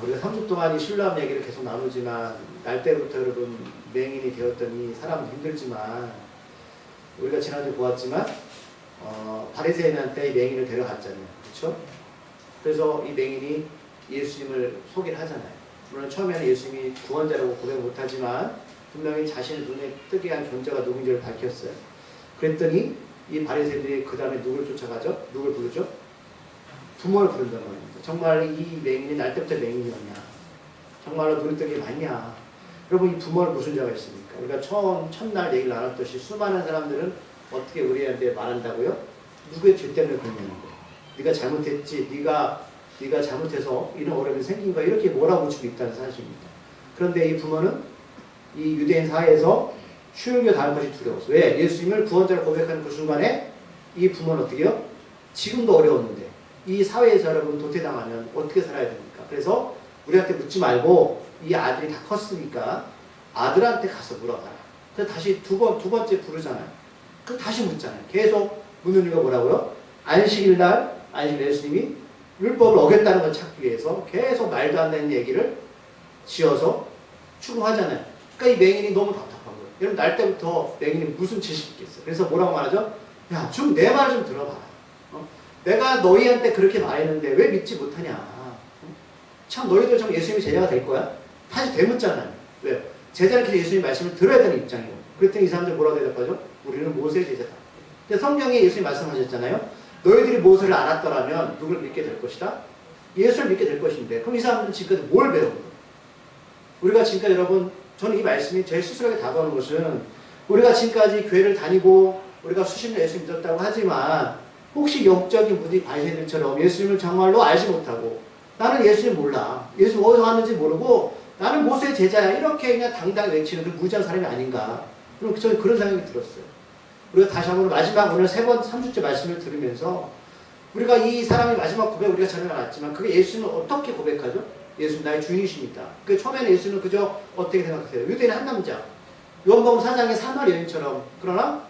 우리가 3주 동안 이 신뢰함 얘기를 계속 나누지만 날 때부터 여러분 맹인이 되었더니 사람은 힘들지만 우리가 지난주 보았지만 바리새인한테 이 맹인을 데려갔잖아요. 그렇죠? 그래서 이 맹인이 예수님을 소개를 하잖아요. 물론 처음에는 예수님이 구원자라고 고백 못하지만 분명히 자신의 눈에 뜨게 한 존재가 누군지를 밝혔어요. 그랬더니 이 바리새인들이 그 다음에 누굴 쫓아가죠? 누굴 부르죠? 부모를 부른다는 겁니다. 정말 이 맹인이 날 때부터 맹인이었냐? 정말로 눈에 뜬 게 맞냐? 여러분 이 부모를 무슨 죄가 있습니까? 우리가 첫날 얘기를 나눴듯이 수많은 사람들은 어떻게 우리한테 말한다고요? 누구의 죄 때문에 그러냐는 거예요. 네가 잘못했지, 네가 잘못해서 이런 어려움이 생긴 거야. 이렇게 몰아붙이고 있다는 사실입니다. 그런데 이 부모는 이 유대인 사회에서 출교 당할 것이 두려웠어요. 왜? 예수님을 구원자로 고백하는 그 순간에 이 부모는 어떻게 해요? 지금도 어려웠는데 이 사회에서 여러분 도태당하면 어떻게 살아야 됩니까? 그래서 우리한테 묻지 말고 이 아들이 다 컸으니까 아들한테 가서 물어봐라. 그래서 다시 두 번째 부르잖아요. 그럼 다시 묻잖아요. 계속 묻는 이유가 뭐라고요? 안식일 예수님이 율법을 어겼다는 걸 찾기 위해서 계속 말도 안 되는 얘기를 지어서 추궁하잖아요. 그러니까 이 맹인이 너무 답답한 거예요. 여러분 날 때부터 맹인이 무슨 지식이 있겠어요? 그래서 뭐라고 말하죠? 야, 좀 내 말 좀 들어봐라. 내가 너희한테 그렇게 말했는데 왜 믿지 못하냐? 참 너희들 참 예수님이 제자가 될 거야? 다시 되묻잖아요. 왜요? 제자는 계속 예수님 말씀을 들어야 되는 입장이고. 그랬더니 이 사람들 뭐라고 대답하죠? 우리는 모세의 제자다. 근데 성경에 예수님 말씀하셨잖아요. 너희들이 모세를 알았더라면 누굴 믿게 될 것이다? 예수를 믿게 될 것인데 그럼 이 사람들은 지금까지 뭘 배운 거예요? 우리가 지금까지 여러분 저는 이 말씀이 제 스스로에게 다가오는 것은 우리가 지금까지 교회를 다니고 우리가 수십 년 예수 믿었다고 하지만 혹시 영적인 분이 바리새인들처럼 예수님을 정말로 알지 못하고 나는 예수님 몰라. 예수 어디서 왔는지 모르고 나는 모세의 제자야. 이렇게 그냥 당당히 외치는 그 무지한 사람이 아닌가. 저는 그런 생각이 들었어요. 우리가 다시 한번 마지막 오늘 3주째 말씀을 들으면서 우리가 이 사람의 마지막 고백 우리가 전혀 알았지만 그게 예수님을 어떻게 고백하죠? 예수님 나의 주인이십니다. 그 처음에는 예수님은 그저 어떻게 생각하세요? 유대인 한 남자. 요한복음 4장의 사마리 여인처럼 그러나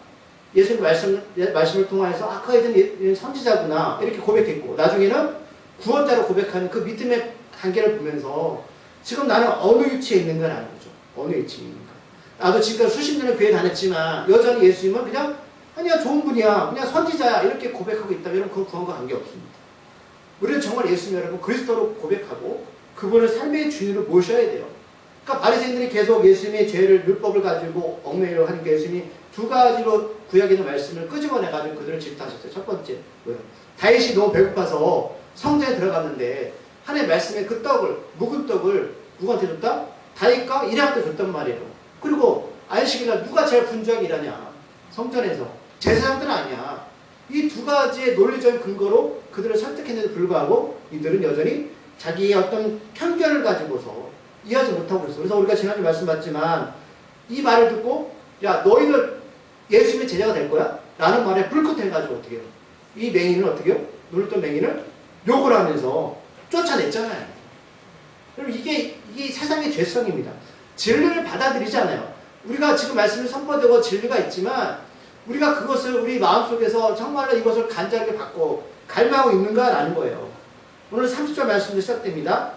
예수님 말씀을 통해서 그 애들은 선지자구나 이렇게 고백했고 나중에는 구원자로 고백하는 그 믿음의 단계를 보면서 지금 나는 어느 위치에 있는 건 아는 거죠. 어느 위치에 있는가. 나도 지금까지 수십 년을 교회 다녔지만 여전히 예수님은 그냥 아니야 좋은 분이야 그냥 선지자야 이렇게 고백하고 있다면 그건 구원과 관계없습니다. 우리는 정말 예수님 여러분 그리스도로 고백하고 그분을 삶의 주인으로 모셔야 돼요. 그러니까 바리새인들이 계속 예수님의 죄를 율법을 가지고 얽매이려 하니까 예수님이 두 가지로 구약에 있는 말씀을 끄집어내가지고 그들을 질타하셨어요. 첫 번째 뭐예요? 다윗이 너무 배고파서 성전에 들어갔는데 하나님의 말씀에 그 떡을 묵은 떡을 누구한테 줬다? 다윗과 이레한테 줬단 말이에요. 그리고 안식일날 누가 제일 분주하게 일하냐? 성전에서 제사장들은 아니야. 이 두 가지의 논리적인 근거로 그들을 설득했는데도 불구하고 이들은 여전히 자기의 어떤 편견을 가지고서 이해하지 못하고 있어요. 그래서 우리가 지난주 말씀봤지만 이 말을 듣고 야 너희들 예수님의 제자가 될 거야? 라는 말에 불끝해가지고 어떻게 해요? 이 맹인을 어떻게 해요? 눈을 뜬 맹인을 욕을 하면서 쫓아냈잖아요. 그럼 이게 세상의 죄성입니다. 진리를 받아들이잖아요. 우리가 지금 말씀이 선포되고 진리가 있지만 우리가 그것을 우리 마음속에서 정말로 이것을 간절하게 받고 갈망하고 있는가라는 거예요. 오늘 30절 말씀도 시작됩니다.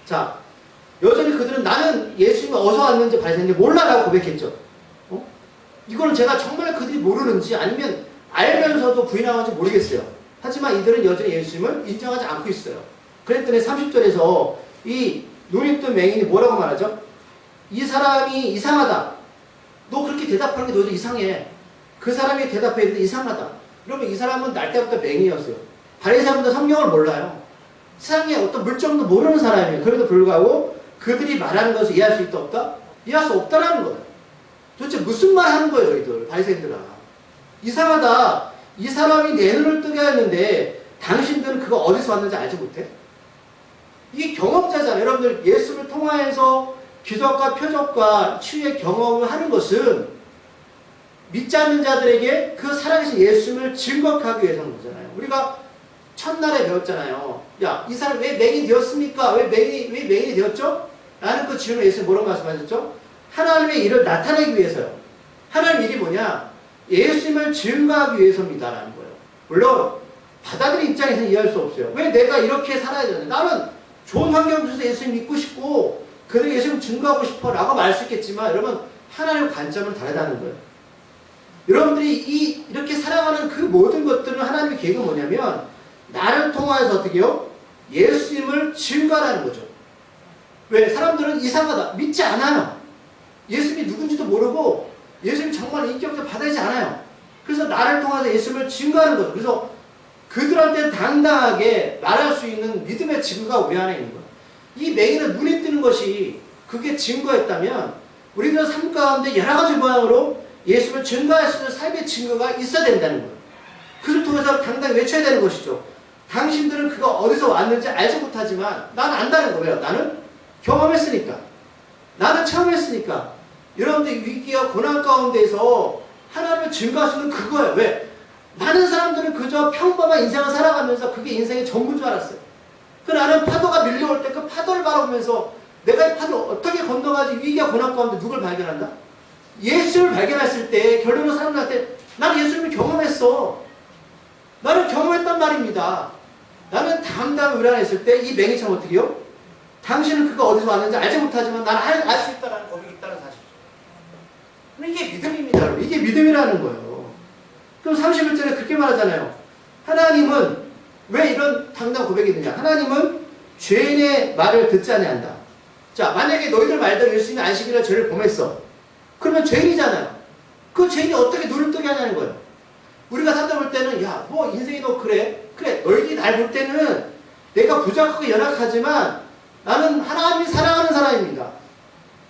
자, 여전히 그들은 나는 예수님이 어디서 왔는지 바리새인들이 몰라라고 고백했죠. 이거는 제가 정말 그들이 모르는지 아니면 알면서도 부인하는지 모르겠어요. 하지만 이들은 여전히 예수님을 인정하지 않고 있어요. 그랬더니 30절에서 이 눈이 뜬 맹인이 뭐라고 말하죠? 이 사람이 이상하다. 너 그렇게 대답하는 게 너희도 이상해. 그 사람이 대답했는데 이상하다. 그러면 이 사람은 날 때부터 맹인이었어요. 바리새인들은 성경을 몰라요. 세상에 어떤 물정도 모르는 사람이에요. 그럼에도 불구하고 그들이 말하는 것을 이해할 수 있다 없다? 이해할 수 없다라는 거예요. 도대체 무슨 말 하는 거예요, 너희들 바리새인들아. 이상하다. 이 사람이 내 눈을 뜨게 했는데 당신들은 그거 어디서 왔는지 알지 못해? 이게 경험자잖아요. 여러분들 예수를 통하여서 기적과 표적과 치유의 경험을 하는 것은 믿지 않는 자들에게 그 살아계신 예수님을 증거하기 위해서는 거잖아요. 우리가 첫날에 배웠잖아요. 야, 이 사람 왜 맹인이 되었습니까? 왜 맹인이 되었죠? 라는 그 질문에 예수님 뭐라고 말씀하셨죠? 하나님의 일을 나타내기 위해서요. 하나님의 일이 뭐냐? 예수님을 증거하기 위해서입니다. 라는 거예요. 물론 받아들인 입장에서는 이해할 수 없어요. 왜 내가 이렇게 살아야 되는데 나는 좋은 환경 속에서 예수님 믿고 싶고 그들에게 예수님 증거하고 싶어 라고 말할 수 있겠지만 여러분 하나님의 관점은 다르다는 거예요. 여러분들이 이렇게 살아가는 그 모든 것들은 하나님의 계획은 뭐냐면 나를 통하여서 어떻게 해요? 예수님을 증거하는 거죠. 왜? 사람들은 이상하다. 믿지 않아요. 예수님이 누군지도 모르고 예수님이 정말 인격적으로 받아들이지 않아요. 그래서 나를 통해서 예수님을 증거하는 거죠. 그래서 그들한테 당당하게 말할 수 있는 믿음의 증거가 우리 안에 있는 거예요. 이 맹인은 눈에 띄는 것이 그게 증거였다면 우리들은 삶 가운데 여러 가지 모양으로 예수님을 증거할 수 있는 삶의 증거가 있어야 된다는 거예요. 그를 통해서 당당히 외쳐야 되는 것이죠. 당신들은 그가 어디서 왔는지 알지 못하지만 나는 안다는 거예요. 나는 경험했으니까. 나는 체험했으니까. 여러분들 위기와 고난 가운데서 하나님을 증거할 수 있는 그거예요. 왜? 많은 사람들은 그저 평범한 인생을 살아가면서 그게 인생의 전부인 줄 알았어요. 그 나는 파도가 밀려올 때 그 파도를 바라보면서 내가 이 파도를 어떻게 건너가지 위기와 고난 가운데 누굴 발견한다? 예수를 발견했을 때 결론은 사람들한테 나는 예수님을 경험했어. 나는 경험했단 말입니다. 나는 당당히 의뢰했을 때 이 맹인처럼 어떻게 해요? 당신은 그가 어디서 왔는지 알지 못하지만 나는 알 수 있다는 고백이 있다는 사실이죠. 이게 믿음입니다. 여러분. 이게 믿음이라는 거예요. 그럼 31절에 그렇게 말하잖아요. 하나님은 왜 이런 당당 고백이 있느냐? 하나님은 죄인의 말을 듣지 아니한다. 자, 만약에 너희들 말대로 예수님이 안식일에 죄를 범했어. 그러면 죄인이잖아요. 그 죄인이 어떻게 눈을 뜨게 하냐는 거예요. 우리가 살다 볼 때는 야, 뭐 인생이 너 그래? 그래, 너희들이 날 볼 때는 내가 부족하고 연약하지만 나는 하나님이 사랑하는 사람입니다.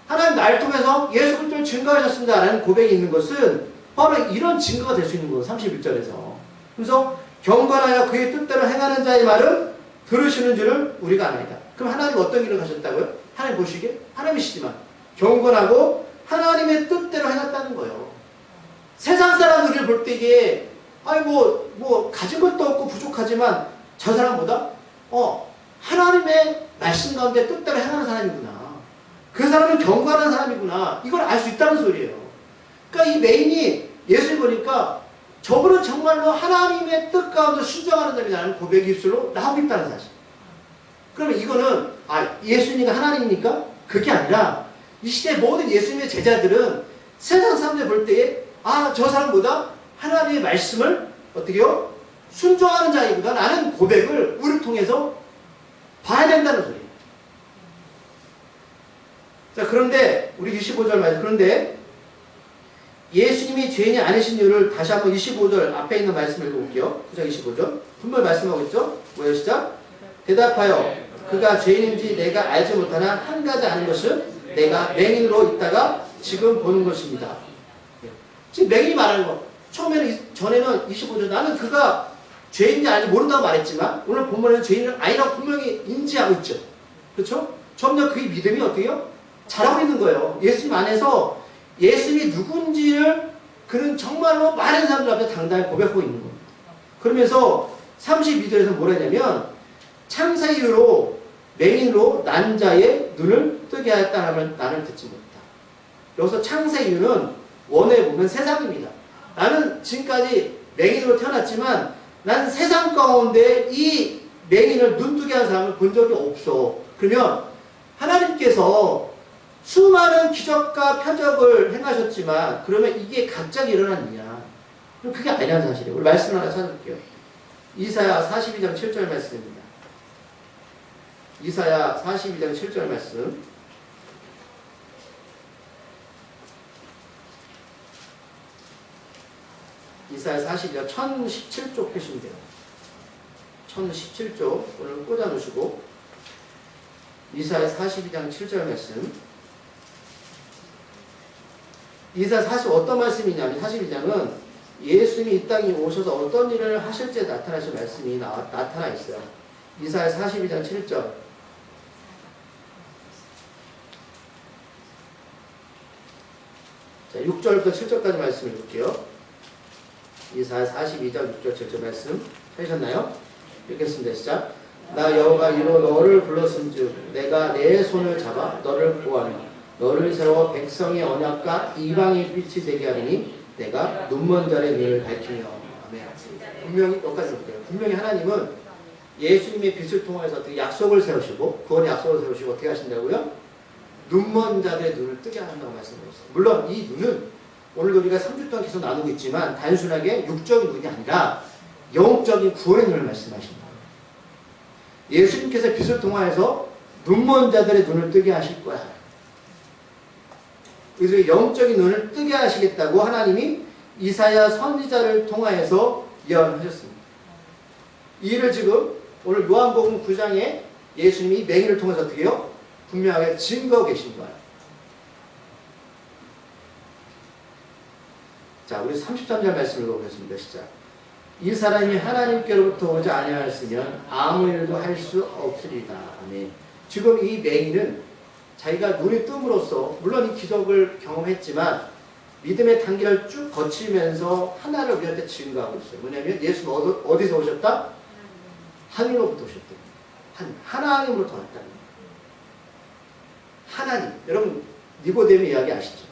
하나님 나를 통해서 예수 그리스도를 증거하셨습니다. 라는 고백이 있는 것은 바로 이런 증거가 될 수 있는 거예요. 31절에서. 그래서 경건하여 그의 뜻대로 행하는 자의 말은 들으시는 줄을 우리가 아나이다. 그럼 하나님 어떤 일을 하셨다고요? 하나님 보시기에 하나님이시지만 경건하고 하나님의 뜻대로 해놨다는 거예요. 세상 사람들을 볼 때에 아니 뭐 가진 것도 없고 부족하지만 저 사람보다 하나님의 말씀 가운데 뜻대로 행하는 사람이구나. 그 사람은 경건한 사람이구나. 이걸 알 수 있다는 소리예요. 그러니까 이 메인이 예수를 보니까 저분은 정말로 하나님의 뜻 가운데 순종하는 사람이라는 고백이 입술로 나오고 있다는 사실. 그러면 이거는 예수님이 하나님이니까? 그게 아니라 이 시대 모든 예수님의 제자들은 세상 사람들 볼 때에 저 사람보다 하나님의 말씀을 어떻게 해요? 순종하는 자이구나 라는 고백을 우리를 통해서 봐야 된다는 소리예요. 자, 그런데 우리 25절 말씀. 그런데 예수님이 죄인이 아니신 이유를 다시 한번 25절 앞에 있는 말씀을 읽어볼게요. 9장 25절. 분명히 말씀하고 있죠? 뭐예요? 시작. 대답하여 그가 죄인인지 내가 알지 못하나 한 가지 아는 것은 내가 맹인으로 있다가 지금 보는 것입니다. 지금 맹인이 말하는 거. 전에는 25절 나는 그가 죄인인지 아닌지 모른다고 말했지만 오늘 본문에는 죄인은 아니라고 분명히 인지하고 있죠. 그렇죠? 점점 그의 믿음이 어떻게 해요? 자라고 있는 거예요. 예수님 안에서 예수님이 누군지를 그는 정말로 많은 사람들 앞에 당당히 고백하고 있는 겁니다. 그러면서 32절에서 뭐라 했냐면 창세 이후로 맹인으로 난 자의 눈을 뜨게 하였다 하면 나는 듣지 못했다. 여기서 창세 이후는 원어에 보면 세상입니다. 나는 지금까지 맹인으로 태어났지만 난 세상 가운데 이 맹인을 눈뜨게 하는 사람을 본 적이 없어. 그러면 하나님께서 수많은 기적과 표적을 행하셨지만 그러면 이게 갑자기 일어난 일이야. 그럼 그게 아니라는 사실이에요. 우리 말씀 하나 찾아볼게요. 이사야 42장 7절 말씀입니다. 이사야 42장 7절 말씀. 이사야 42장 1017쪽 펴시면 돼요. 1017쪽 오늘 꽂아 놓으시고 이사야 42장 7절 말씀. 이사야 40 어떤 말씀이냐면 42장은 예수님이 이 땅에 오셔서 어떤 일을 하실지 나타나실 말씀이 나타나 있어요. 이사야 42장 7절. 자, 6절부터 7절까지 말씀 읽을게요. 이사야 42장 6절 7절 말씀 찾으셨나요? 읽겠습니다. 시작. 나 여호와가 이로 너를 불렀은즉 내가 내 손을 잡아 너를 구하며 너를 세워 백성의 언약과 이방의 빛이 되게 하리니 내가 눈먼 자의 눈을 밝히며. 아멘. 분명히 여기까지 볼게요. 분명히 하나님은 예수님의 빛을 통해서 어떻게 약속을 세우시고 구원의 약속을 세우시고 어떻게 하신다고요? 눈먼 자들의 눈을 뜨게 한다고 말씀드렸어요. 물론 이 눈은 오늘도 우리가 3주 동안 계속 나누고 있지만 단순하게 육적인 눈이 아니라 영적인 구원의 눈을 말씀하신다. 예수님께서 빛을 통하여서 눈먼 자들의 눈을 뜨게 하실 거야. 그래서 영적인 눈을 뜨게 하시겠다고 하나님이 이사야 선지자를 통하여서 예언하셨습니다. 이 일을 지금 오늘 요한복음 9장에 예수님이 맹인을 통해서 어떻게 해요? 분명하게 증거하고 계신 거예요. 자, 우리 33절 말씀 읽어보겠습니다. 시작. 이 사람이 하나님께로부터 오지 아니하였으면 아무 일도 할 수 없으리다. 아멘. 지금 이 맹인은 자기가 눈이 뜸으로써 물론 이 기적을 경험했지만 믿음의 단계를 쭉 거치면서 하나를 우리한테 증거하고 있어요. 뭐냐면 예수는 어디서 오셨다? 하늘로부터 오셨다. 하나님으로부터 왔다는 거예요. 하나님. 여러분 니고데모 이야기 아시죠?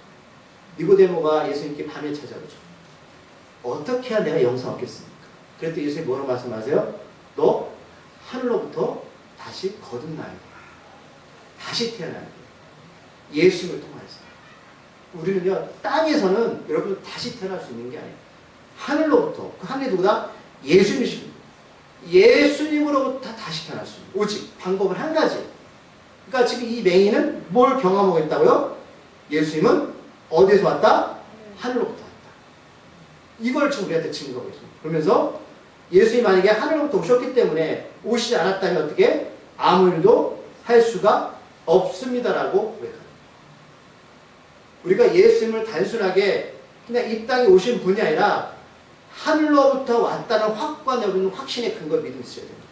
니고데모가 예수님께 밤에 찾아오죠. 어떻게 해야 내가 영생 얻겠습니까? 그랬더니 예수님이 뭐라고 말씀하세요? 너 하늘로부터 다시 거듭나야 돼. 다시 태어나야 돼. 예수님을 통해서. 우리는요, 땅에서는 여러분 다시 태어날 수 있는 게 아니에요. 하늘로부터. 그 하늘이 누구다? 예수님이십니다. 예수님으로부터 다시 태어날 수 있는. 오직 방법은 한 가지. 그러니까 지금 이 맹인은 뭘 경험하고 있다고요? 예수님은 어디에서 왔다? 하늘로부터 왔다. 이걸 지금 우리한테 증거하고 있습니다. 그러면서 예수님이 만약에 하늘로부터 오셨기 때문에 오시지 않았다면 어떻게? 아무 일도 할 수가 없습니다라고 고백합니다. 우리가 예수님을 단순하게 그냥 이 땅에 오신 분이 아니라 하늘로부터 왔다는 확관에 우리는 확신의 근거 믿음이 있어야 됩니다.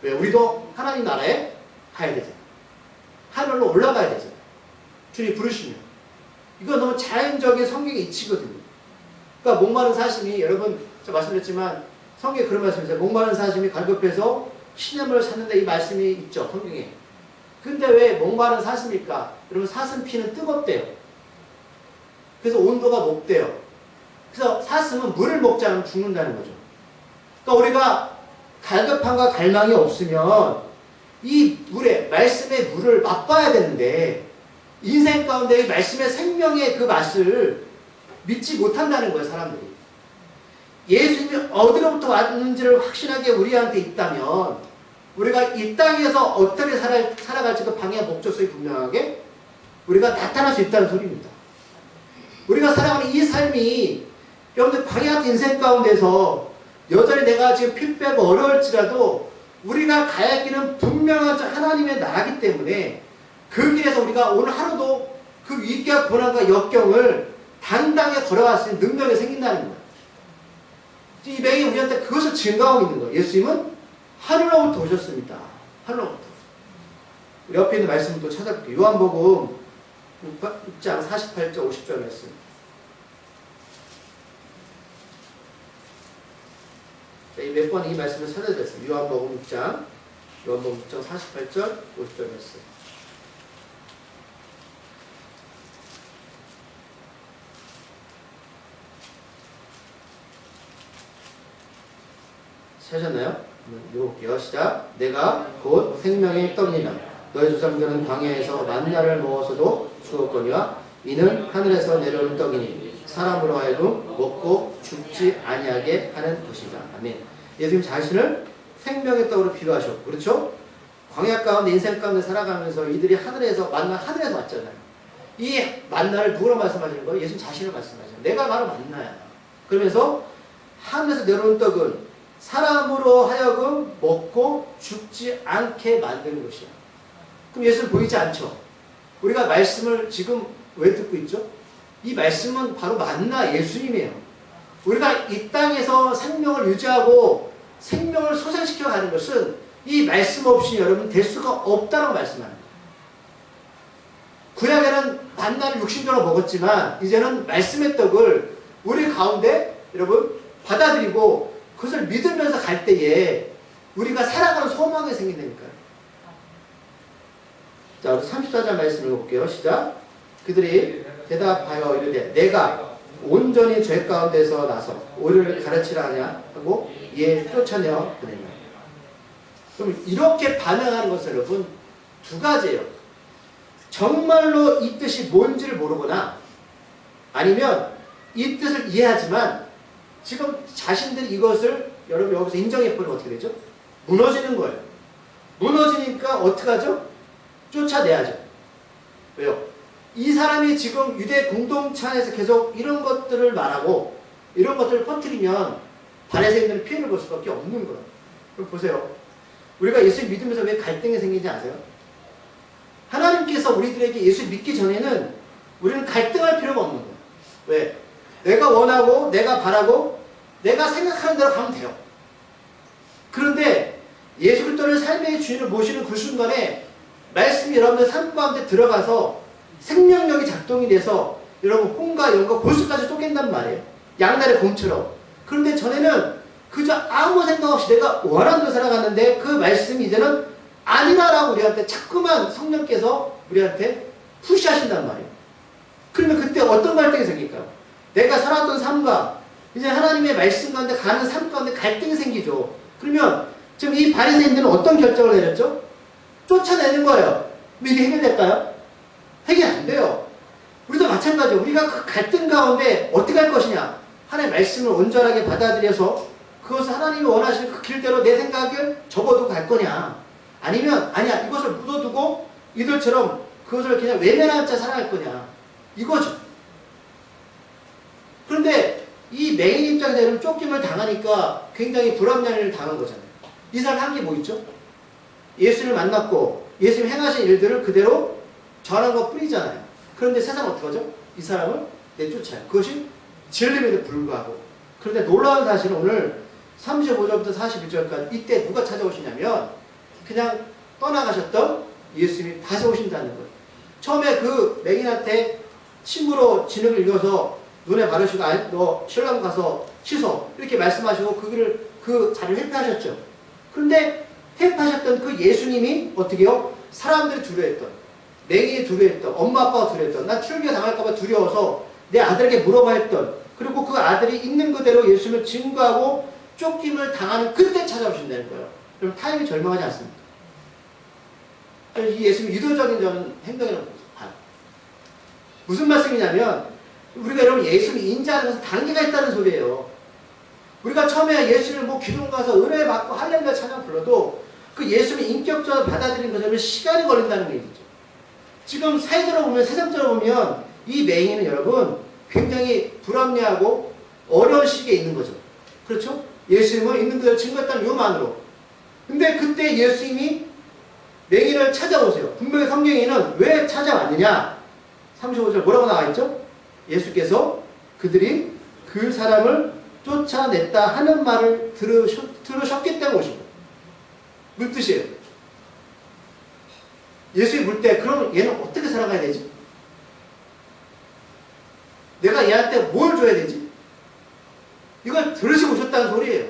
왜? 우리도 하나님 나라에 가야 되잖아요. 하늘로 올라가야 되잖아요. 주님 부르시면. 이거 너무 자연적인 성경의 이치거든요. 그러니까 목마른 사슴이 여러분 제가 말씀드렸지만 성경에 그런 말씀이 있어요. 목마른 사슴이 갈급해서 시냇물을 찾는데 이 말씀이 있죠. 성경에. 근데 왜 목마른 사슴일까? 여러분 사슴 피는 뜨겁대요. 그래서 온도가 높대요. 그래서 사슴은 물을 먹지 않으면 죽는다는 거죠. 그러니까 우리가 갈급함과 갈망이 없으면 이 물에 말씀의 물을 맛봐야 되는데 인생 가운데 말씀의 생명의 그 맛을 믿지 못한다는 거예요. 사람들이. 예수님이 어디로부터 왔는지를 확신하게 우리한테 있다면 우리가 이 땅에서 어떻게 살아갈지도 방향 목적성이 분명하게 우리가 나타날 수 있다는 소리입니다. 우리가 살아가는 이 삶이 여러분들 방해 같은 인생 가운데서 여전히 내가 지금 피 빼고 어려울지라도 우리가 가야 할 길은 분명한 하나님의 나라이기 때문에 그 길에서 우리가 오늘 하루도 그 위기와 고난과 역경을 당당히 걸어갈 수 있는 능력이 생긴다는 거예요. 이 맹이 우리한테 그것을 증가하고 있는 거예요. 예수님은 하늘로부터 오셨습니다. 하늘로부터. 우리 옆에 있는 말씀을 또 찾아볼게요. 요한복음 6장 48절 50절 말씀. 몇 번 이 말씀을 찾아드렸습니다. 요한복음 6장 48절 50절 말씀. 찾았나요? 읽어볼게요. 시작. 내가 곧 생명의 떡이며 너희 조상들은 광야에서 만나를 먹어서도 죽었거니와 이는 하늘에서 내려오는 떡이니 사람으로 하여금 먹고 죽지 아니하게 하는 것이다. 아멘. 예수님 자신을 생명의 떡으로 비유하셨고, 그렇죠? 광야 가운데 인생 가운데 살아가면서 이들이 하늘에서 하늘에서 왔잖아요. 이 만나를 누구로 말씀하시는 거예요? 예수님 자신을 말씀하시는 거예요. 내가 바로 만나야. 그러면서 하늘에서 내려오는 떡은 사람으로 하여금 먹고 죽지 않게 만드는 것이야. 그럼 예수는 보이지 않죠? 우리가 말씀을 지금 왜 듣고 있죠? 이 말씀은 바로 만나 예수님이에요. 우리가 이 땅에서 생명을 유지하고 생명을 소생시켜 가는 것은 이 말씀 없이 여러분 될 수가 없다고 말씀하는 거예요. 구약에는 만나를 육신적으로 먹었지만 이제는 말씀의 떡을 우리 가운데 여러분 받아들이고 그것을 믿으면서 갈 때에 우리가 살아가는 소망이 생긴다니까요. 자, 우리 34절 말씀 읽어볼게요. 시작. 그들이 대답하여 이르되 내가 온전히 죄 가운데서 나서 우리를 가르치라 하냐 하고 이에 쫓아내어 보내며. 그럼 이렇게 반응하는 것은 여러분 두 가지예요. 정말로 이 뜻이 뭔지를 모르거나 아니면 이 뜻을 이해하지만 지금 자신들이 이것을 여러분 여기서 인정해버리면 어떻게 되죠? 무너지는 거예요. 무너지니까 어떡하죠? 쫓아내야죠. 왜요? 이 사람이 지금 유대 공동체 안에서 계속 이런 것들을 말하고 이런 것들을 퍼뜨리면 바리새인들은 피해를 볼 수밖에 없는 거예요. 그럼 보세요. 우리가 예수 믿으면서 왜 갈등이 생기는지 아세요? 하나님께서 우리들에게 예수 믿기 전에는 우리는 갈등할 필요가 없는 거예요. 왜? 내가 원하고 내가 바라고 내가 생각하는 대로 가면 돼요. 그런데 예수 그리스도를 삶의 주인을 모시는 그 순간에 말씀이 여러분들 삶 가운데 들어가서 생명력이 작동이 돼서 여러분 홍과 영과 골수까지 쫓긴단 말이에요. 양날의 검처럼. 그런데 전에는 그저 아무 생각 없이 내가 원하는 대로 살아갔는데 그 말씀이 이제는 아니라라고 우리한테 자꾸만 성령께서 우리한테 푸시하신단 말이에요. 그러면 그때 어떤 갈등이 생길까요? 내가 살았던 삶과 이제 하나님의 말씀 가운데 가는 삶 가운데 갈등이 생기죠. 그러면 지금 이 바리새인들은 어떤 결정을 내렸죠? 쫓아내는 거예요. 그럼 이게 해결될까요? 해결 안 돼요. 우리도 마찬가지예요. 우리가 그 갈등 가운데 어떻게 할 것이냐? 하나님의 말씀을 온전하게 받아들여서 그것을 하나님이 원하시는 그 길대로 내 생각을 접어두고 갈 거냐? 아니면 아니야 이것을 묻어두고 이들처럼 그것을 그냥 외면한 채 살아갈 거냐? 이거죠. 그런데 이 맹인 입장에서는 쫓김을 당하니까 굉장히 불합리한 일을 당한 거잖아요. 이 사람 한 게 뭐 있죠? 예수를 만났고 예수님 행하신 일들을 그대로 전한 것 뿐이잖아요. 그런데 세상은 어떻게 하죠? 이 사람을 내쫓아요. 그것이 진림에도 불구하고. 그런데 놀라운 사실은 오늘 35절부터 41절까지 이때 누가 찾아오시냐면 그냥 떠나가셨던 예수님이 다시 오신다는 거예요. 처음에 그 맹인한테 침으로 진흙을 읽어서 눈에 바르시고 너 신랑 가서 씻어 이렇게 말씀하시고 그 자리를 회피하셨죠. 그런데 회피하셨던 그 예수님이 어떻게 해요? 사람들이 두려워했던 맹인이 두려워했던 엄마 아빠가 두려워했던 난 출교 당할까봐 두려워서 내 아들에게 물어봐 했던 그리고 그 아들이 있는 그대로 예수님을 증거하고 쫓김을 당하는 그때 찾아오신다는 거예요. 그럼 타임이 절망하지 않습니까? 이 예수님 유도적인 저는 행동이라고 봐요. 무슨 말씀이냐면 우리가 여러분 예수님 인자하는 것은 단계가 있다는 소리예요. 우리가 처음에 예수를 뭐 기도원 가서 은혜 받고 할렐루야 찬양 불러도 그 예수님 인격적으로 받아들이는 것은 시간이 걸린다는 얘기죠. 지금 사회적으로 보면 세상적으로 보면 이 맹인은 여러분 굉장히 불합리하고 어려운 시기에 있는 거죠. 그렇죠? 예수님을 있는 그대로 증거했다는 이유만으로. 근데 그때 예수님이 맹인을 찾아오세요. 분명히 성경에는 왜 찾아왔느냐? 35절 뭐라고 나와 있죠? 예수께서 그들이 그 사람을 쫓아냈다 하는 말을 들으셨기 때문에 오신 거예요. 물 뜻이에요. 예수님 물 때 그럼 얘는 어떻게 살아가야 되지? 내가 얘한테 뭘 줘야 되지? 이걸 들으시고 오셨다는 소리예요.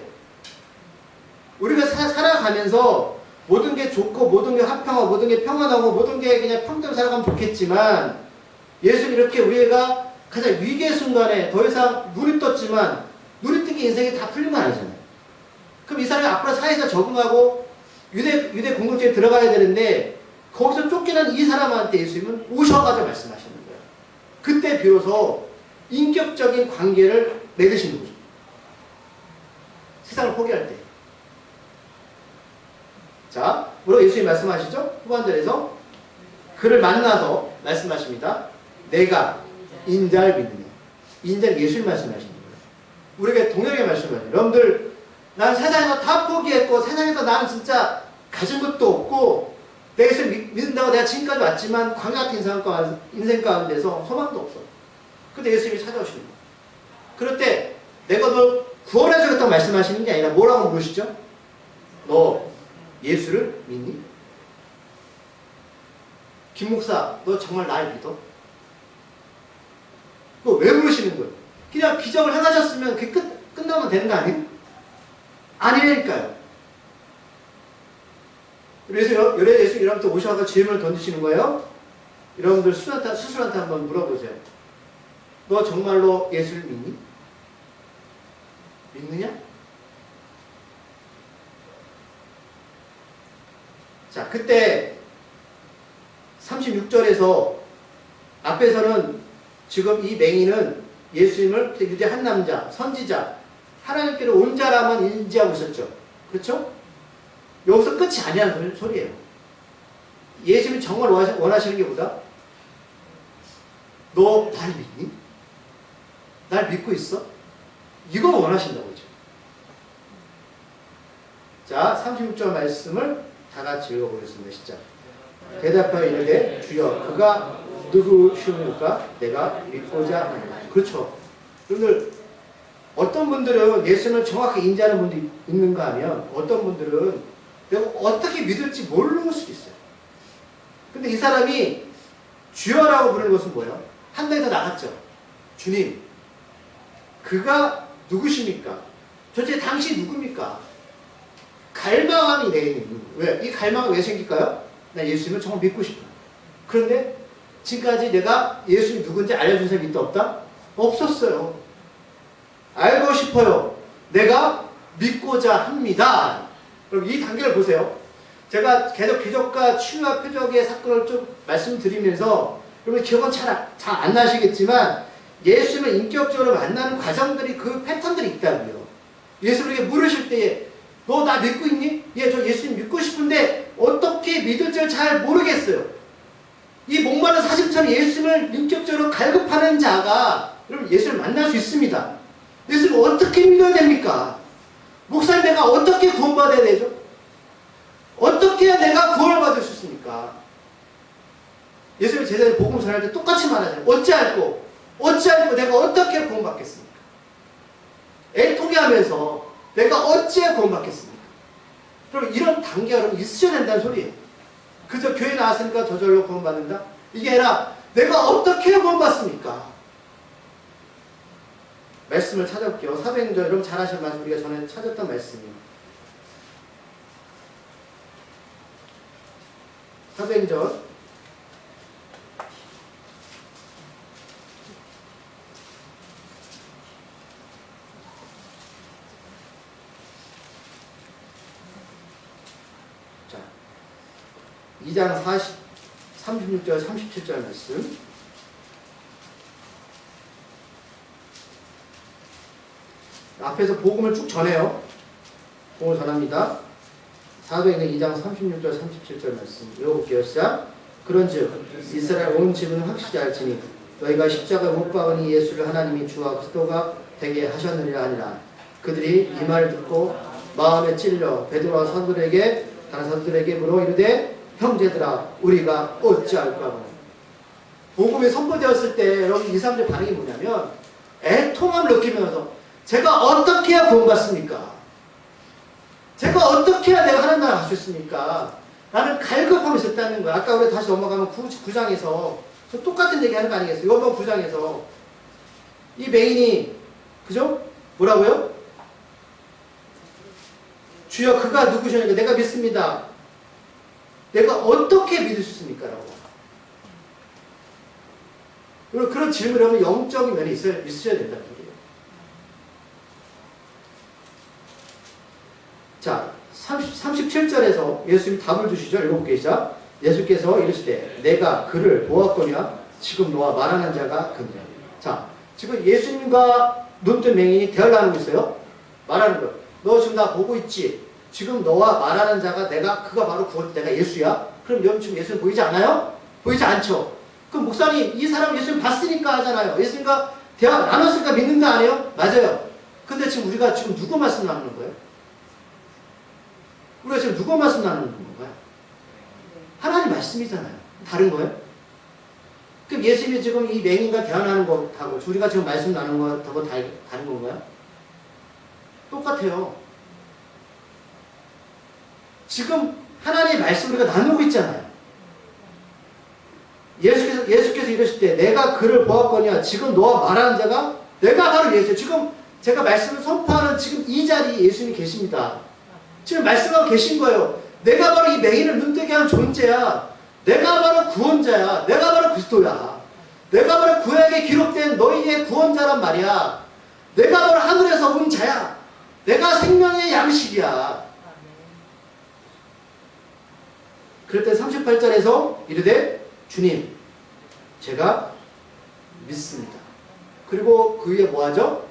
우리가 살아가면서 모든 게 좋고 모든 게 화평하고 모든 게 평안하고 모든 게 그냥 평대로 살아가면 좋겠지만 예수님 이렇게 우리가 가장 위기의 순간에 더 이상 눈이 떴지만 눈이 뜬 게 인생이 다 풀린 건 아니잖아요. 그럼 이 사람이 앞으로 사회에서 적응하고 유대 공동체에 들어가야 되는데 거기서 쫓기는 이 사람한테 예수님은 오셔가지고 말씀하시는 거예요. 그때 비로소 인격적인 관계를 맺으시는 거죠. 세상을 포기할 때. 자, 뭐라고 예수님이 말씀하시죠? 후반절에서 그를 만나서 말씀하십니다. 내가 인자를 믿느냐. 인자는 예수님 말씀하시는 거예요. 우리에게 동일하게 말씀하세요. 여러분들 난 세상에서 다 포기했고 세상에서 나는 진짜 가진 것도 없고 내가 예수를 믿는다고 내가 지금까지 왔지만 광야 같은 인생 가운데서 소망도 없어. 근데 예수님이 찾아오시는 거예요. 그럴 때 내가 널 구원해 주겠다고 말씀하시는 게 아니라 뭐라고 물으시죠? 너 예수를 믿니? 김 목사 너 정말 날 믿어? 그거 왜 물으시는 거예요? 그냥 기적을 행하셨으면 그게 끝나면 되는 거 아니에요? 아니니까요. 그래서 예수 여러분들 오셔서 질문을 던지시는 거예요. 여러분들 스스로한테 한번 물어보세요. 너 정말로 예수를 믿니? 믿느냐? 자, 그때 36절에서 앞에서는 지금 이 맹인은 예수님을 유대 한 남자, 선지자, 하나님께로 온 자라만 인지하고 있었죠. 그렇죠? 여기서 끝이 아니라는 소리예요. 예수님이 정말 원하시는 게 뭐다? 너 날 믿니? 날 믿고 있어? 이걸 원하신다고 했죠. 자, 36절 말씀을 다 같이 읽어보겠습니다. 시작. 대답하여 이르되 주여 그가 누구시옵니까? 내가 믿고자 합니다. 그렇죠. 여러분들 어떤 분들은 예수님을 정확히 인지하는 분도 있는가 하면 어떤 분들은 내가 어떻게 믿을지 모르는 수도 있어요. 근데 이 사람이 주여라고 부르는 것은 뭐예요? 한 단계 더 나갔죠. 주님, 그가 누구십니까? 도대체 당신 누굽니까? 갈망함이 내게 있는 거예요. 왜? 이 갈망은 왜 생길까요? 나 예수님을 정말 믿고 싶어. 그런데 지금까지 내가 예수님이 누군지 알려준 사람이 있다 없다? 없었어요. 알고 싶어요. 내가 믿고자 합니다. 그럼 이 단계를 보세요. 제가 계속 기적과 치유와 표적의 사건을 좀 말씀드리면서 여러분 기억은 잘 안 나시겠지만 예수님을 인격적으로 만나는 과정들이 그 패턴들이 있다고요. 예수님에게 물으실 때에 너 나 믿고 있니? 예, 저 예수님 믿고 싶은데 어떻게 믿을지 잘 모르겠어요. 이 목마른 사십처럼 예수님을 인격적으로 갈급하는 자가 여러분 예수님을 만날 수 있습니다. 예수님을 어떻게 믿어야 됩니까? 목사님 내가 어떻게 구원받아야 되죠? 어떻게 해야 내가 구원을 받을 수 있습니까? 예수님 제자들이 복음 전할 때 똑같이 말하잖아요. 어찌할꼬 내가 어떻게 구원받겠습니까? 애통해 하면서 내가 어찌해 구원받겠습니까? 그럼 이런 단계가 여러분 있어야 된다는 소리예요. 그저 교회 나왔으니까 저절로 구원받는다? 이게 아니라 내가 어떻게 구원받습니까? 말씀을 찾아볼게요. 사도행전 여러분 잘 아시는 말씀 우리가 전에 찾았던 말씀이에요. 사도행전 2장 36절 37절 말씀 앞에서 복음을 쭉 전해요. 복음을 전합니다. 사도행전 2장 36절 37절 말씀 읽어볼게요. 시작. 그런즉 이스라엘 온 집은 확실히 알지니 너희가 십자가에 못 박으니 예수를 하나님이 주와 그리스도가 되게 하셨느니라 하니라. 그들이 이 말을 듣고 마음에 찔려 베드로와 사도들에게 다른 사도들에게 물어 이르되 형제들아 우리가 어찌할까. 복음이 선포되었을 때 여러분 이 사람들의 반응이 뭐냐면 애통함을 느끼면서 제가 어떻게 해야 구원받습니까? 제가 어떻게 해야 내가 하나님 나라 갈 수 있습니까? 나는 갈급함이 있었다는 거야. 아까 우리 다시 넘어가면 9장에서 똑같은 얘기 하는 거 아니겠어요? 요번 9장에서 이 맹인이 그죠? 뭐라고요? 주여 그가 누구시니까 내가 믿습니다. 내가 어떻게 믿을 수 있습니까? 라고. 그런 질문을 하면 영적인 면이 있어야 된다는 소리예요. 자, 37절에서 예수님이 답을 주시죠. 7개 시작. 예수께서 이르시되 내가 그를 보았거니와 지금 너와 말하는 자가 그니라. 자, 지금 예수님과 눈뜬 맹인이 대화를 나누고 있어요. 말하는 거예요. 너 지금 나 보고 있지? 지금 너와 말하는 자가 그가 바로 내가 예수야? 그럼 여러분 지금 예수님 보이지 않아요? 보이지 않죠? 그럼 목사님 이 사람 예수님 봤으니까 하잖아요. 예수님과 대화 나눴으니까 믿는다 안 해요? 맞아요. 근데 지금 우리가 지금 누구 말씀 나누는 거예요? 우리가 지금 누구 말씀 나누는 건가요? 하나님 말씀이잖아요. 다른 거예요? 그럼 예수님이 지금 이 맹인과 대화하는 것하고 우리가 지금 말씀 나누는 것하고 다른 건가요? 똑같아요. 지금 하나님의 말씀 우리가 나누고 있잖아요. 예수께서 이러실 때 내가 그를 보았거니와 지금 너와 말하는 자가 내가 바로 예수예요. 지금 제가 말씀을 선포하는 지금 이 자리에 예수님이 계십니다. 지금 말씀하고 계신 거예요. 내가 바로 이 맹인을 눈뜨게 한 존재야. 내가 바로 구원자야. 내가 바로 그리스도야. 내가 바로 구약에 기록된 너희의 구원자란 말이야. 내가 바로 하늘에서 온 자야. 내가 생명의 양식이야. 그럴 때 38절에서 이르되 주님 제가 믿습니다. 그리고 그 위에 뭐하죠?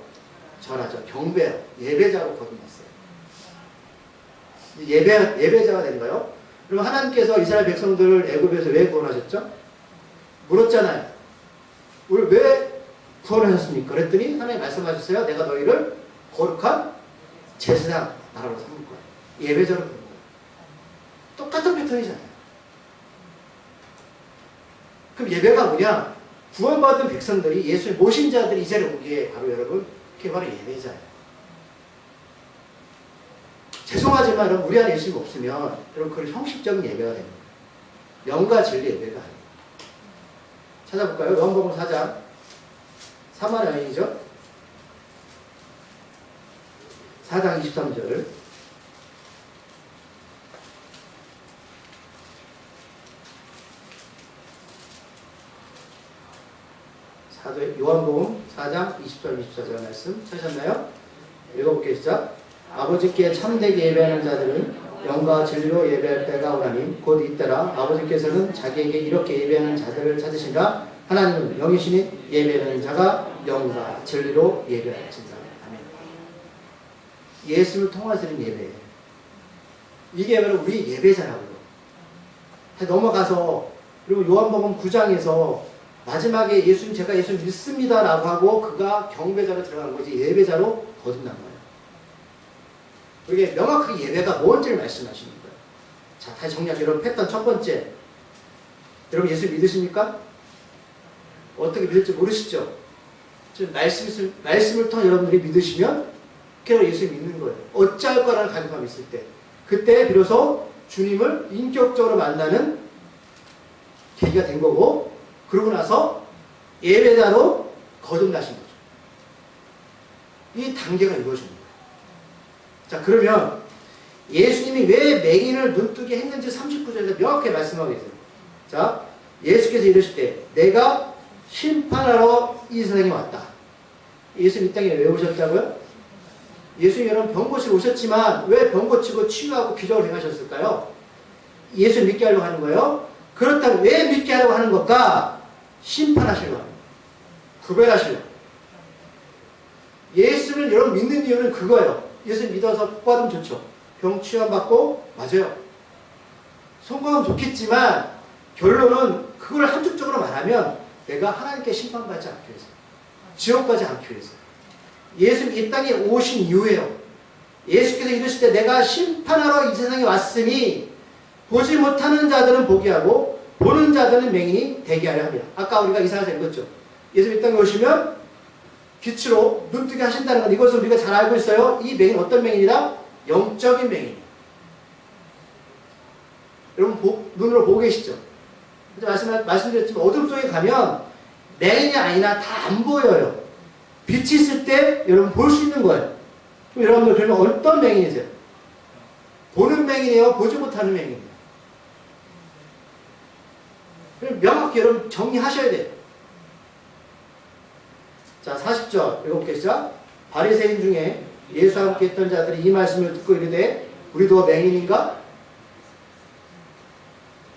절하죠. 경배, 예배자로 거듭났어요. 예배자가 된 거예요. 그럼 하나님께서 이스라엘 백성들을 애굽에서 왜 구원하셨죠? 물었잖아요. 우리 왜 구원하셨습니까? 그랬더니 하나님 말씀하셨어요. 내가 너희를 거룩한 제사장 나라로 삼을 거야. 예배자로 부른 거야. 똑같은 패턴이잖아요. 그럼 예배가 뭐냐? 구원받은 백성들이 예수를 모신 자들이 이 자리에 오기에 바로 여러분 그게 바로 예배자예요. 죄송하지만 여러분 우리 안에 예수님 없으면 여러분 그건 형식적인 예배가 됩니다. 영과 진리 예배가 아니에요. 찾아볼까요? 요한복음 4장 3만 여인이죠? 4장 23절 요한복음 4장 20절 24절 말씀 찾으셨나요? 읽어볼게요. 시작. 아버지께 참되게 예배하는 자들은 영과 진리로 예배할 때가 오나니 곧 이때라. 아버지께서는 자기에게 이렇게 예배하는 자들을 찾으신가. 하나님은 영이시니 예배하는 자가 영과 진리로 예배할진다. 아멘. 예수를 통해서 드린 예배예요. 이게 바로 우리 예배자라고요. 넘어가서 그리고 요한복음 9장에서 마지막에 예수님 제가 예수 믿습니다 라고 하고 그가 경배자로 들어간 거지 예배자로 거듭난 거예요. 이게 명확하게 예배가 뭔지를 말씀하시는 거예요. 자, 다시 정리할게요. 여러분 패턴 첫 번째. 여러분 예수 믿으십니까? 어떻게 믿을지 모르시죠? 지금 말씀을 통해 여러분들이 믿으시면 그게 예수 믿는 거예요. 어찌할 거라는 간섭함이 있을 때. 그때 비로소 주님을 인격적으로 만나는 계기가 된 거고 그러고 나서 예배자로 거듭나신 거죠. 이 단계가 이루어집니다. 자, 그러면 예수님이 왜 맹인을 눈뜨게 했는지 39절에서 명확하게 말씀하고 계세요. 자, 예수께서 이르실 때 내가 심판하러 이 세상에 왔다. 예수님 이 땅에 왜 오셨다고요? 예수님 여러분 병 고치러 오셨지만 왜 병 고치고 치유하고 기적을 행하셨을까요? 예수를 믿게 하려고 하는 거예요. 그렇다면 왜 믿게 하려고 하는 것과 심판하시려고 합니다. 구별하시려고. 예수를 여러분 믿는 이유는 그거예요. 예수 믿어서 복받으면 좋죠. 병 치유받고 맞아요. 성공하면 좋겠지만 결론은 그걸 한쪽적으로 말하면 내가 하나님께 심판받지 않기 위해서 지옥 가지 않기 위해서 예수 이 땅에 오신 이유예요. 예수께서 이르실 때 내가 심판하러 이 세상에 왔으니 보지 못하는 자들은 보게 하고 보는 자들은 맹인이 되게 하려 합니다. 아까 우리가 이사야서 읽었죠. 예수 이 땅에 오시면 빛으로 눈뜨게 하신다는 건 이것을 우리가 잘 알고 있어요. 이 맹인 어떤 맹인이다? 영적인 맹인. 여러분 눈으로 보고 계시죠? 말씀드렸지만 어둠 속에 가면 맹인이 아니나 다 안 보여요. 빛이 있을 때 여러분 볼 수 있는 거예요. 그럼 여러분들 그러면 어떤 맹인이세요? 보는 맹인이에요? 보지 못하는 맹인이에요? 명확히 여러분 정리하셔야 돼요. 자, 40절 읽어보겠죠? 바리새인 중에 예수와 함께 했던 자들이 이 말씀을 듣고 이르되 우리도 맹인인가?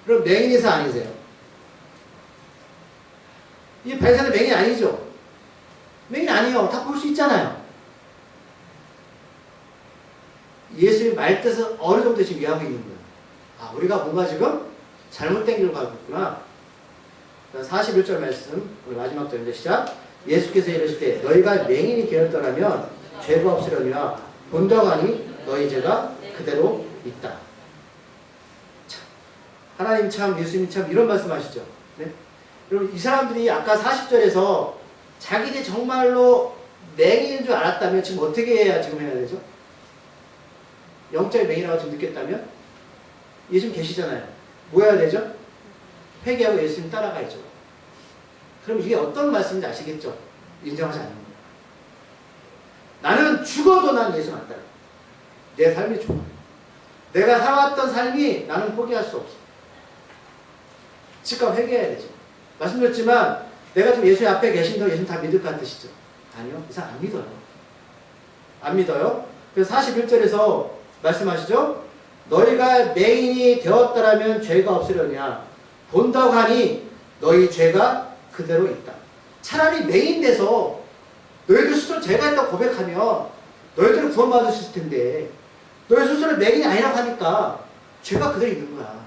그럼 맹인이세요 아니세요? 이 바리새인은 맹인 아니죠? 맹인 아니에요. 다 볼 수 있잖아요. 예수의 말뜻을 어느 정도 지금 이해하고 있는 거예요. 아, 우리가 뭔가 지금 잘못된 길로 가고 있구나. 41절 말씀, 우리 마지막 절인데 시작. 예수께서 이르실 때 너희가 맹인이 되었더라면 죄가 없으려니와 본다고 하니 너희 죄가 그대로 있다. 참, 하나님 참, 예수님 참 이런 말씀하시죠. 네? 여러분 이 사람들이 아까 40절에서 자기들이 정말로 맹인인 줄 알았다면 지금 어떻게 해야 지금 해야 되죠? 영적인 맹인이라고 지금 느꼈다면 예수님 계시잖아요. 뭐 해야 되죠? 회개하고 예수님 따라가야죠. 그럼 이게 어떤 말씀인지 아시겠죠? 인정하지 않는 거예요. 나는 죽어도 난 예수 안 따라. 내 삶이 좋아. 내가 살아왔던 삶이 나는 포기할 수 없어. 즉각 회개해야 되죠. 말씀드렸지만 내가 지금 예수 앞에 계신다고 예수님 다 믿을 것 같으시죠? 아니요. 이 사람 안 믿어요. 안 믿어요. 그래서 41절에서 말씀하시죠? 너희가 맹인이 되었더라면 죄가 없으려냐. 본다고 하니 너희 죄가 그대로 있다. 차라리 맹인 돼서 너희들 스스로 죄가 있다고 고백하면 너희들은 구원받을 수 있을 텐데 너희 스스로 맹인이 아니라고 하니까 죄가 그대로 있는 거야.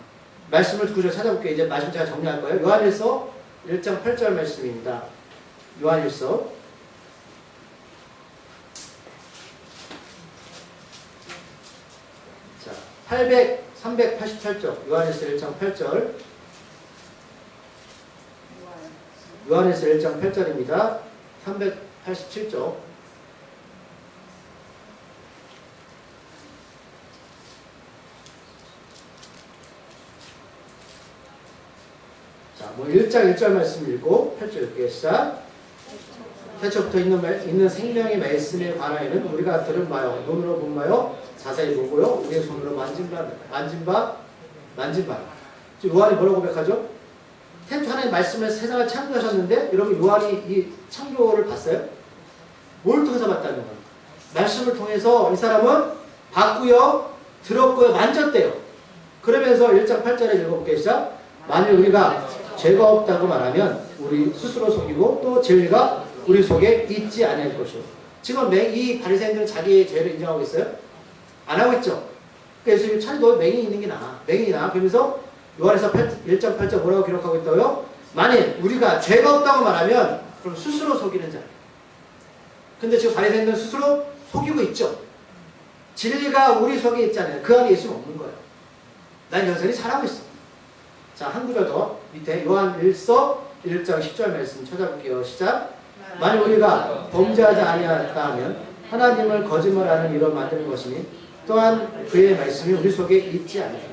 말씀을 구절 찾아볼게요. 이제 말씀 제가 정리할 거예요. 요한일서 1장 8절 말씀입니다. 요한일서 자, 387쪽 요한일서 1장 8절 요한일서 1장 8절입니다. 387쪽 자, 뭐 1장 1절 말씀 읽고 8절 읽겠습니다. 태초부터 있는 생명의 말씀에 관하여는 우리가 들은 바요, 눈으로 본 바요, 자세히 보고요, 우리의 손으로 만진 바. 요한이 뭐라고 고백하죠? 태초 하나님 말씀을 세상을 창조하셨는데 여러분 요한이 이 창조를 봤어요? 뭘 통해서 봤다는 거예요? 말씀을 통해서 이 사람은 봤고요, 들었고요, 만졌대요. 그러면서 1장 8절에 읽어볼게요. 시작. 만일 우리가 죄가 없다고 말하면 우리 스스로 속이고 또 진리가 우리 속에 있지 않을 것이요. 지금 이 바리새인들은 자기의 죄를 인정하고 있어요? 안 하고 있죠? 그래서 예수님이 차라리 너 맹인이 있는 게 나아. 맹인이 나아. 그러면서 요한에서 1장 8절 뭐라고 기록하고 있다고요? 만일 우리가 죄가 없다고 말하면 그럼 스스로 속이는 자. 근데 지금 바리새인들은 스스로 속이고 있죠. 진리가 우리 속에 있잖아요. 그 안에 예수는 없는 거예요. 난 여전히 잘하고 있어. 자, 한 구절 더 밑에 요한일서 1장 10절 말씀 찾아볼게요. 시작. 만일 우리가 범죄하지 아니하였다 하면 하나님을 거짓말하는 이로 만드는 것이니 또한 그의 말씀이 우리 속에 있지 않느냐.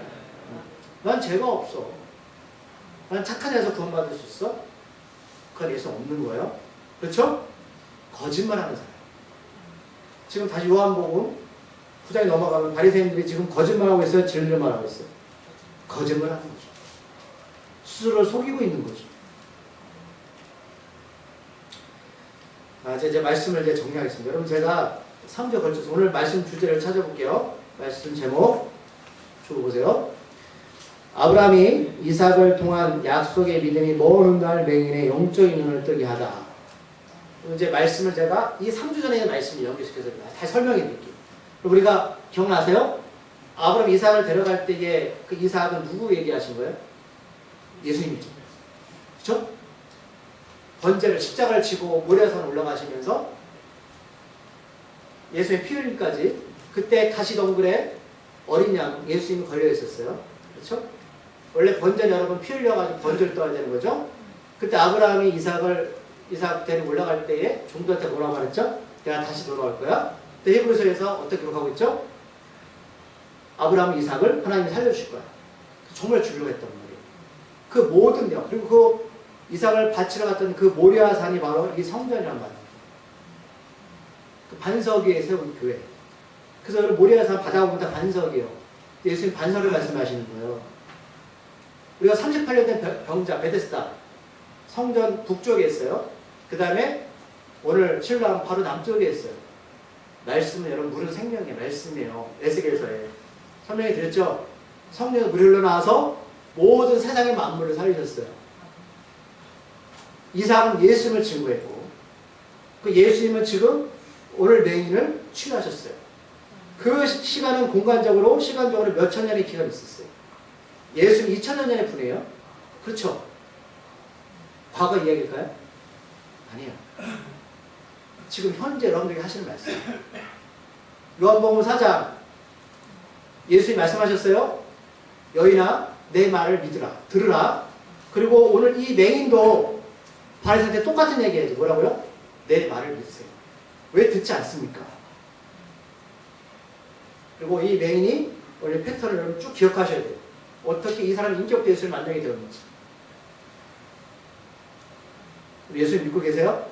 난 죄가 없어. 난 착한 자에서 구원받을 수 있어? 그건 예수 없는 거예요. 그렇죠? 거짓말하는 사람. 지금 다시 요한복음 9장에 넘어가면 바리새인들이 지금 거짓말하고 있어요? 진리를 말하고 있어요? 거짓말하는 거죠. 스스로를 속이고 있는 거죠. 이제 말씀을 이제 정리하겠습니다. 여러분 제가 3주에 걸쳐서 오늘 말씀 주제를 찾아볼게요. 말씀 제목 주고 보세요. 아브라함이 이삭을 통한 약속의 믿음이 먼 훗날 맹인의 영적인 눈을 뜨게 하다. 이제 말씀을 제가 이 3주 전에 말씀을 연결시켜서 다시 설명해 드릴게요. 우리가 기억나세요? 아브라함 이삭을 데려갈 때에 그 이삭은 누구 얘기하신 거예요? 예수님이죠. 그렇죠? 번제를 십자가를 지고 모리아산 올라가시면서 예수의 피 흘림까지 그때 가시덩굴에 어린 양 예수님이 걸려 있었어요. 그렇죠? 원래 번제는 여러분 피 흘려가지고 번제를 떠야 되는 거죠. 그때 아브라함이 이삭 데리고 올라갈 때에 종들한테 뭐라고 말했죠? 내가 다시 돌아올 거야. 근데 히브리서에서 어떻게 기록하고 있죠? 아브라함 이삭을 하나님이 살려주실 거야. 정말 죽이려고 했단 말이에요. 그 모든 영 그리고 그 이삭을 바치러 갔던 그 모리아산이 바로 이 성전이란 말이에요. 그 반석 위에 세운 교회. 그래서 모리아산 바다 보면 다 반석이에요. 예수님 반석을 말씀하시는 거예요. 우리가 38년 된 병자 베데스다 성전 북쪽에 있어요. 그 다음에 오늘 신랑 바로 남쪽에 있어요. 말씀은 여러분 물은 생명의 말씀이에요. 에스겔서에 설명해 드렸죠. 성령에서 물이 흘러나와서 모든 세상의 만물을 살리셨어요. 이삭은 예수님을 증거했고 그 예수님은 지금 오늘 맹인을 치유하셨어요. 그 시간은 공간적으로 시간적으로 몇천 년의 기간이 있었어요. 예수님 2000년 전의 분이에요. 그렇죠? 과거 이야기일까요? 아니에요. 지금 현재 여러분들이 하시는 말씀. 요한복음 4장 예수님이 말씀하셨어요. 여인아 내 말을 믿으라. 들으라. 그리고 오늘 이 맹인도 바리새인한테 똑같은 얘기해야지. 뭐라고요? 내 말을 믿으세요. 왜 듣지 않습니까? 그리고 이 맹인이 원래 패턴을 쭉 기억하셔야 돼요. 어떻게 이 사람이 인격도 예수를 만나게 되었는지. 예수님 믿고 계세요?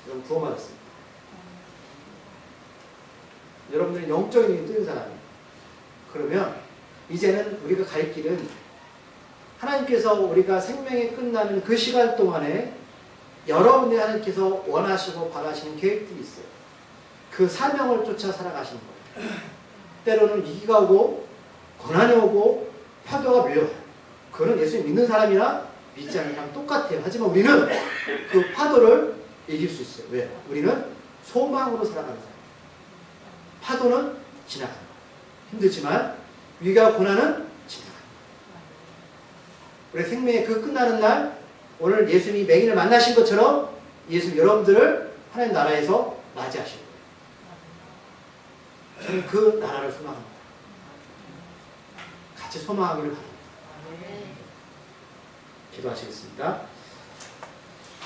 여러분 구원받았습니다. 여러분들은 영적인 눈이 뜨는 사람이에요. 그러면 이제는 우리가 갈 길은 하나님께서 우리가 생명이 끝나는 그 시간 동안에 여러분들이 하나님께서 원하시고 바라시는 계획들이 있어요. 그 사명을 쫓아 살아가시는 거예요. 때로는 위기가 오고 고난이 오고 파도가 밀려와요. 그거는 예수 믿는 사람이나 믿지 않는 사람 똑같아요. 하지만 우리는 그 파도를 이길 수 있어요. 왜? 우리는 소망으로 살아가는 사람. 파도는 지나간다. 힘들지만 위기와 고난은 지나간다. 우리 생명의 그 끝나는 날, 오늘 예수님이 맹인을 만나신 것처럼 예수님 여러분들을 하나님 나라에서 맞이하실 거예요. 저는 그 나라를 소망합니다. 같이 소망하기를 바랍니다. 기도하시겠습니다.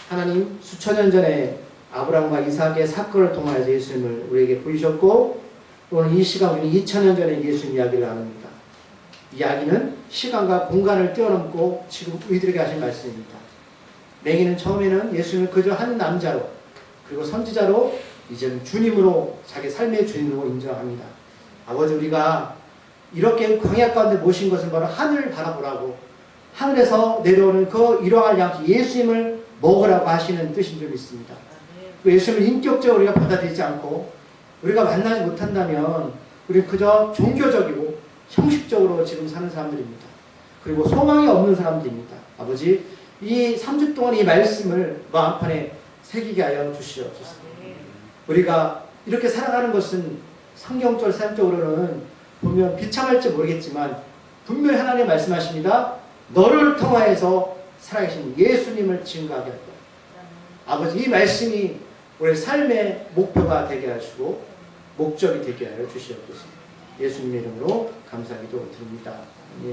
하나님, 수천 년 전에 아브라함과 이삭의 사건을 통하여서 예수님을 우리에게 보이셨고, 오늘 이 시간 우리는 2000년 전에 예수님 이야기를 나눕니다. 이야기는 시간과 공간을 뛰어넘고 지금 우리들에게 하신 말씀입니다. 맹인은 처음에는 예수님을 그저 한 남자로, 그리고 선지자로, 이제는 주님으로, 자기 삶의 주님으로 인정합니다. 아버지, 우리가 이렇게 광야 가운데 모신 것은 바로 하늘을 바라보라고, 하늘에서 내려오는 그 일용할 양식 예수님을 먹으라고 하시는 뜻인 줄 믿습니다. 그 예수님을 인격적으로 우리가 받아들이지 않고 우리가 만나지 못한다면 우리는 그저 종교적이고 형식적으로 지금 사는 사람들입니다. 그리고 소망이 없는 사람들입니다. 아버지, 이 3주 동안 이 말씀을 마음판에 새기게 하여 주시옵소서. 우리가 이렇게 살아가는 것은 성경적, 사역적으로는 보면 비참할지 모르겠지만 분명히 하나님 말씀하십니다. 너를 통하여서 살아계신 예수님을 증거하게 할 거야. 아버지, 이 말씀이 우리 삶의 목표가 되게 하시고 목적이 되게 하여 주시옵소서. 예수님의 이름으로 감사기도 드립니다. 아멘.